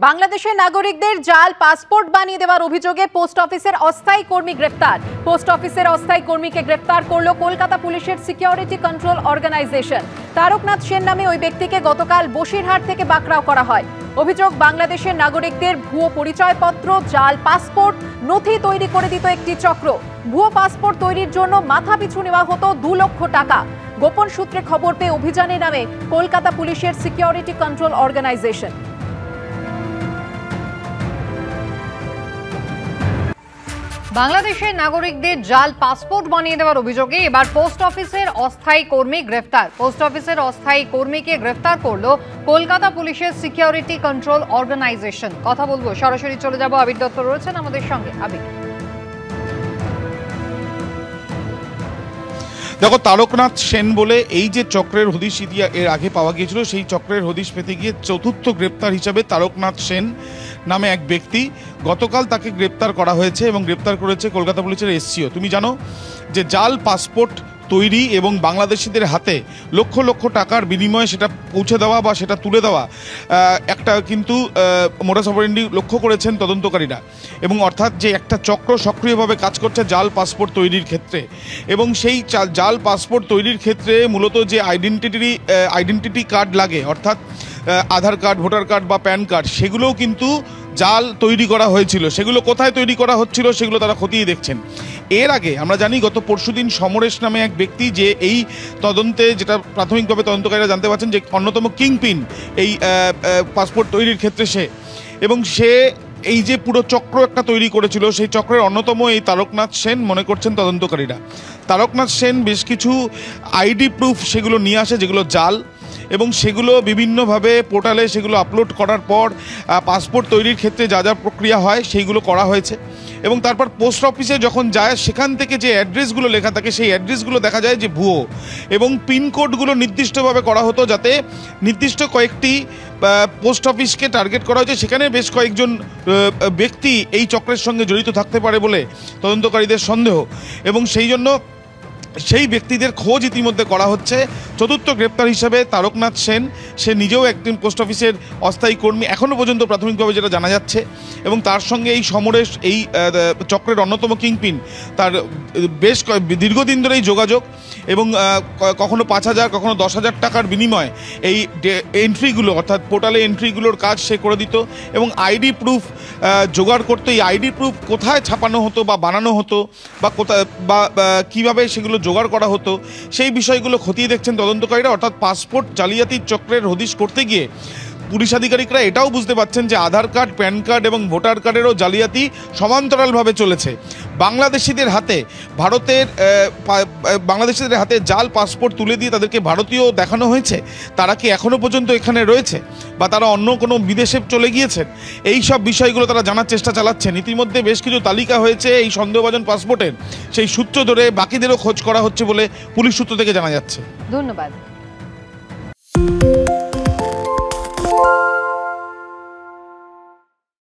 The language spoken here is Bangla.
বাংলাদেশের নাগরিকদের জাল পাসপোর্ট বানিয়ে দেওয়ার অভিযোগে পোস্ট অফিসের অস্থায়ী কর্মী গ্রেফতার। পোস্ট অফিসের অস্থায়ী কর্মীকে গ্রেফতার করল কলকাতা পুলিশের security control organisation. Taraknath Sen নামে ওই ব্যক্তিকে গতকাল বসিরহাট থেকে পাকড়াও করা হয়। অভিযোগ, বাংলাদেশের নাগরিকদের ভুয়ো পরিচয়পত্র, জাল পাসপোর্ট, নথি তৈরি করে দিত একটি চক্র। ভুয়ো পাসপোর্ট তৈরির জন্য মাথাপিছু নেওয়া হতো 2 লক্ষ টাকা। গোপন সূত্রে খবর পেয়ে অভিযানে নামে কলকাতা পুলিশের সিকিউরিটি কন্ট্রোল অর্গানাইজেশন। বাংলাদেশের নাগরিকদের জাল পাসপোর্ট বানিয়ে দেওয়ার অভিযোগে এবার পোস্ট অফিসের অস্থায়ী কর্মী গ্রেফতার। পোস্ট অফিসের অস্থায়ী কর্মীকে গ্রেফতার করল কলকাতা পুলিশের সিকিউরিটি কন্ট্রোল অর্গানাইজেশন। কথা বলবো, সরাসরি চলে যাব, আবির দত্ত রয়েছেন আমাদের সঙ্গে। আবির, দেখো, তারকনাথ সেন বলে এই যে চক্রের হদিশ এর আগে পাওয়া গিয়েছিল, সেই চক্রের হদিশ পেতে গিয়ে চতুর্থ গ্রেপ্তার হিসাবে তারকনাথ সেন নামে এক ব্যক্তি, গতকাল তাকে গ্রেপ্তার করা হয়েছে এবং গ্রেপ্তার করেছে কলকাতা পুলিশের এসসিও। তুমি জানো যে জাল পাসপোর্ট তৈরি এবং বাংলাদেশিদের হাতে লক্ষ লক্ষ টাকার বিনিময়ে সেটা পৌঁছে দেওয়া বা সেটা তুলে দেওয়া একটা কিন্তু মোডাস অপারেন্ডি লক্ষ্য করেছেন তদন্তকারীরা। এবং অর্থাৎ যে একটা চক্র সক্রিয়ভাবে কাজ করছে জাল পাসপোর্ট তৈরির ক্ষেত্রে, এবং সেই জাল পাসপোর্ট তৈরির ক্ষেত্রে মূলত যে আইডেন্টিটি কার্ড লাগে, অর্থাৎ আধার কার্ড, ভোটার কার্ড বা প্যান কার্ড, সেগুলোও কিন্তু জাল তৈরি করা হয়েছিল। সেগুলো কোথায় তৈরি করা হচ্ছিল সেগুলো তারা খতিয়ে দেখছেন। এর আগে আমরা জানি গত পরশুদিন সমরেশ নামে এক ব্যক্তি, যে এই তদন্তে যেটা প্রাথমিকভাবে তদন্তকারীরা জানতে পারছেন যে অন্যতম কিংপিন এই পাসপোর্ট তৈরির ক্ষেত্রে সে, এবং সে এই যে পুরো চক্র একটা তৈরি করেছিল, সেই চক্রের অন্যতম এই তারকনাথ সেন মনে করছেন তদন্তকারীরা। তারকনাথ সেন বেশ কিছু আইডি প্রুফ সেগুলো নিয়ে আসে যেগুলো জাল, এবং সেগুলো বিভিন্নভাবে পোর্টালে সেগুলো আপলোড করার পর পাসপোর্ট তৈরির ক্ষেত্রে যা যা প্রক্রিয়া হয় সেইগুলো করা হয়েছে। এবং তারপর পোস্ট অফিসে যখন যায়, সেখান থেকে যে অ্যাড্রেসগুলো লেখা থাকে সেই অ্যাড্রেসগুলো দেখা যায় যে ভুয়ো, এবং পিনকোডগুলো নির্দিষ্টভাবে করা হতো যাতে নির্দিষ্ট কয়েকটি পোস্ট অফিসকে টার্গেট করা হয়েছে, সেখানে বেশ কয়েকজন ব্যক্তি এই চক্রের সঙ্গে জড়িত থাকতে পারে বলে তদন্তকারীদের সন্দেহ, এবং সেই জন্য সেই ব্যক্তিদের খোঁজ ইতিমধ্যে করা হচ্ছে। চতুর্থ গ্রেপ্তার হিসাবে তারকনাথ সেন, সে নিজেও একজন পোস্ট অফিসের অস্থায়ী কর্মী এখনও পর্যন্ত প্রাথমিকভাবে যেটা জানা যাচ্ছে, এবং তার সঙ্গে এই সমরেশ, এই চক্রের অন্যতম কিংপিন, তার বেশ দীর্ঘদিন ধরেই যোগাযোগ, এবং কখনো 5,000 কখনো 10,000 টাকার বিনিময়ে এই এন্ট্রিগুলো, অর্থাৎ পোর্টালে এন্ট্রিগুলোর কাজ সে করে দিত, এবং আইডি প্রুফ জোগাড় করতো। এই আইডি প্রুফ কোথায় ছাপানো হতো বা বানানো হতো বা কোথায় বা কীভাবে সেগুলো জোগাড় করা হতো, সেই বিষয়গুলো খতিয়ে দেখছেন তদন্তকারীরা। অর্থাৎ পাসপোর্ট জালিয়াতির চক্রের হদিশ করতে গিয়ে পুলিশ আধিকারিকরা এটাও বুঝতে পারছেন যে আধার কার্ড, প্যান কার্ড এবং ভোটার কার্ডেরও জালিয়াতি সমান্তরালভাবে চলেছে। বাংলাদেশিদের হাতে জাল পাসপোর্ট তুলে দিয়ে তাদেরকে ভারতীয় দেখানো হয়েছে। তারা কি এখনও পর্যন্ত এখানে রয়েছে বা তারা অন্য কোনো বিদেশে চলে গিয়েছেন, এই সব বিষয়গুলো তারা জানার চেষ্টা চালাচ্ছেন। ইতিমধ্যে বেশ কিছু তালিকা হয়েছে এই সন্দেহভাজন পাসপোর্টের, সেই সূত্র ধরে বাকিদেরও খোঁজ করা হচ্ছে বলে পুলিশ সূত্র থেকে জানা যাচ্ছে। ধন্যবাদ।